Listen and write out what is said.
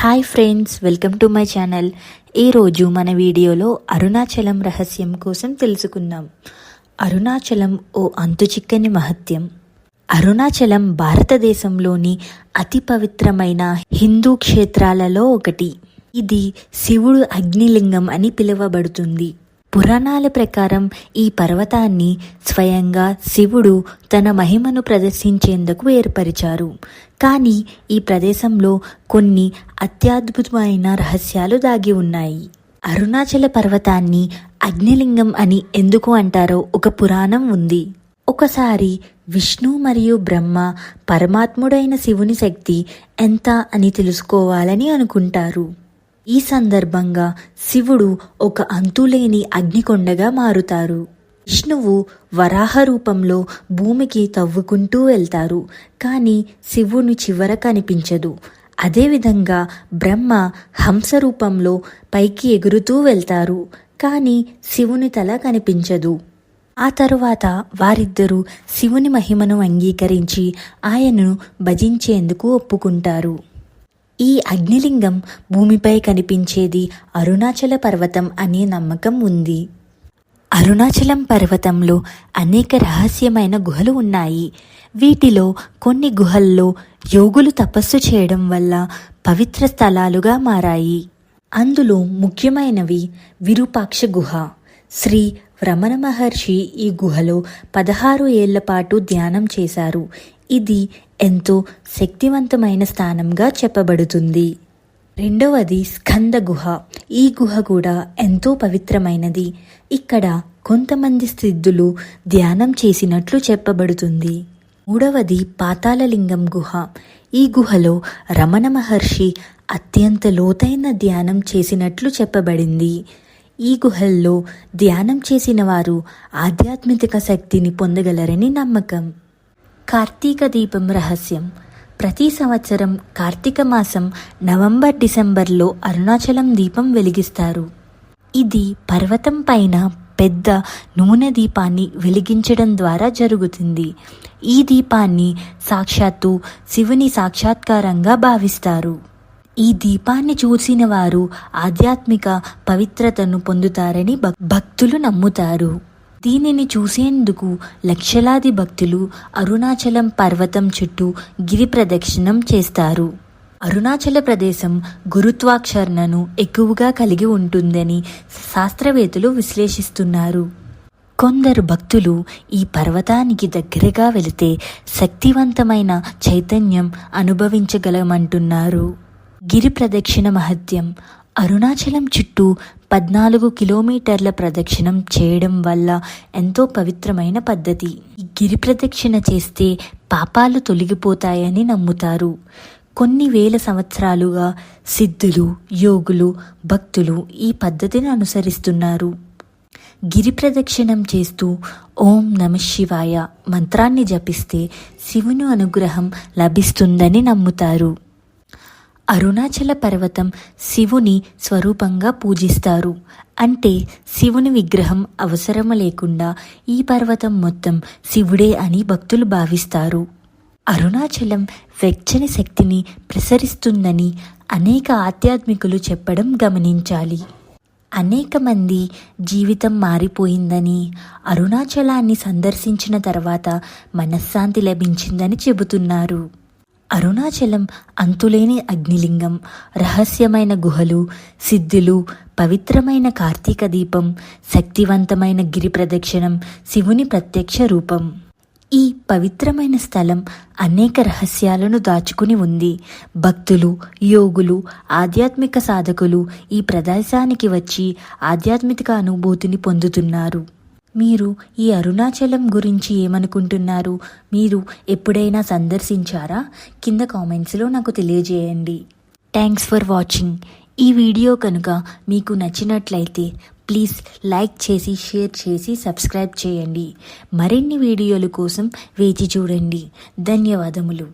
Hi friends, welcome to my channel. ఈరోజు మన వీడియోలో అరుణాచలం రహస్యం కోసం తెలుసుకుందాం. అరుణాచలం ఓ అంతుచిక్కని మహత్యం. అరుణాచలం భారతదేశంలోని అతి పవిత్రమైన హిందూ క్షేత్రాలలో ఒకటి. ఇది శివుడు అగ్నిలింగం అని పిలువబడుతుంది. పురాణాల ప్రకారం ఈ పర్వతాన్ని స్వయంగా శివుడు తన మహిమను ప్రదర్శించేందుకు ఏర్పరిచారు. కానీ ఈ ప్రదేశంలో కొన్ని అత్యద్భుతమైన రహస్యాలు దాగి ఉన్నాయి. అరుణాచల పర్వతాన్ని అగ్నిలింగం అని ఎందుకు అంటారో ఒక పురాణం ఉంది. ఒకసారి విష్ణు మరియు బ్రహ్మ పరమాత్ముడైన శివుని శక్తి ఎంత అని తెలుసుకోవాలని అనుకుంటారు. ఈ సందర్భంగా శివుడు ఒక అంతులేని అగ్నికొండగా మారుతారు. విష్ణువు వరాహ రూపంలో భూమికి తవ్వుకుంటూ వెళ్తారు. కానీ శివుని చివర కనిపించదు. అదేవిధంగా బ్రహ్మ హంస రూపంలో పైకి ఎగురుతూ వెళ్తారు. కానీ శివుని తల కనిపించదు. ఆ తరువాత వారిద్దరూ శివుని మహిమను అంగీకరించి ఆయనను భజించేందుకు ఒప్పుకుంటారు. ఈ అగ్నిలింగం భూమిపై కనిపించేది అరుణాచల పర్వతం అనే నమ్మకం ఉంది. అరుణాచలం పర్వతంలో అనేక రహస్యమైన గుహలు ఉన్నాయి. వీటిలో కొన్ని గుహల్లో యోగులు తపస్సు చేయడం వల్ల పవిత్ర స్థలాలుగా మారాయి. అందులో ముఖ్యమైనవి విరూపాక్ష గుహ. శ్రీ రమణ మహర్షి ఈ గుహలో 16 ఏళ్ల పాటు ధ్యానం చేశారు. ఇది ఎంతో శక్తివంతమైన స్థానంగా చెప్పబడుతుంది. రెండవది స్కంద గుహ. ఈ గుహ కూడా ఎంతో పవిత్రమైనది. ఇక్కడ కొంతమంది సిద్ధులు ధ్యానం చేసినట్లు చెప్పబడుతుంది. మూడవది పాతాళలింగం గుహ. ఈ గుహలో రమణ మహర్షి అత్యంత లోతైన ధ్యానం చేసినట్లు చెప్పబడింది. ఈ గుహల్లో ధ్యానం చేసిన వారు ఆధ్యాత్మిక శక్తిని పొందగలరని నమ్మకం. కార్తీక దీపం రహస్యం. ప్రతి సంవత్సరం కార్తీక మాసం నవంబర్-డిసెంబర్లో అరుణాచలం దీపం వెలిగిస్తారు. ఇది పర్వతం పైన పెద్ద నూనె దీపాన్ని వెలిగించడం ద్వారా జరుగుతుంది. ఈ దీపాన్ని సాక్షాత్తు శివుని సాక్షాత్కారంగా భావిస్తారు. ఈ దీపాన్ని చూసిన వారు ఆధ్యాత్మిక పవిత్రతను పొందుతారని భక్తులు నమ్ముతారు. దీనిని చూసేందుకు లక్షలాది భక్తులు అరుణాచలం పర్వతం చుట్టూ గిరి ప్రదక్షిణం చేస్తారు. అరుణాచల ప్రదేశం గురుత్వాకర్షణను ఎక్కువగా కలిగి ఉంటుందని శాస్త్రవేత్తలు విశ్లేషిస్తున్నారు. కొందరు భక్తులు ఈ పర్వతానికి దగ్గరగా వెళితే శక్తివంతమైన చైతన్యం అనుభవించగలమంటున్నారు. గిరి ప్రదక్షిణ మహత్యం. అరుణాచలం చుట్టూ 14 కిలోమీటర్ల ప్రదక్షిణం చేయడం వల్ల ఎంతో పవిత్రమైన పద్ధతి. ఈ గిరి ప్రదక్షిణ చేస్తే పాపాలు తొలగిపోతాయని నమ్ముతారు. కొన్ని వేల సంవత్సరాలుగా సిద్ధులు, యోగులు, భక్తులు ఈ పద్ధతిని అనుసరిస్తున్నారు. గిరి ప్రదక్షిణం చేస్తూ ఓం నమః శివాయ మంత్రాన్ని జపిస్తే శివుని అనుగ్రహం లభిస్తుందని నమ్ముతారు. అరుణాచల పర్వతం శివుని స్వరూపంగా పూజిస్తారు. అంటే శివుని విగ్రహం అవసరం లేకుండా ఈ పర్వతం మొత్తం శివుడే అని భక్తులు భావిస్తారు. అరుణాచలం వెచ్చని శక్తిని ప్రసరిస్తుందని అనేక ఆధ్యాత్మికులు చెప్పడం గమనించాలి. అనేక మంది జీవితం మారిపోయిందని, అరుణాచలాన్ని సందర్శించిన తర్వాత మనశ్శాంతి లభించిందని చెబుతున్నారు. అరుణాచలం అంతులేని అగ్నిలింగం, రహస్యమైన గుహలు, సిద్ధులు, పవిత్రమైన కార్తీక దీపం, శక్తివంతమైన గిరి ప్రదక్షిణం, శివుని ప్రత్యక్ష రూపం. ఈ పవిత్రమైన స్థలం అనేక రహస్యాలను దాచుకుని ఉంది. భక్తులు, యోగులు, ఆధ్యాత్మిక సాధకులు ఈ ప్రదేశానికి వచ్చి ఆధ్యాత్మిక అనుభూతిని పొందుతున్నారు. మీరు ఈ అరుణాచలం గురించి ఏమనుకుంటున్నారు? మీరు ఎప్పుడైనా సందర్శించారా? కింద కామెంట్స్లో నాకు తెలియజేయండి. Thanks for watching. ఈ వీడియో కనుక మీకు నచ్చినట్లయితే ప్లీజ్ లైక్ చేసి, షేర్ చేసి, సబ్స్క్రైబ్ చేయండి. మరిన్ని వీడియోల కోసం వేచి చూడండి. ధన్యవాదములు.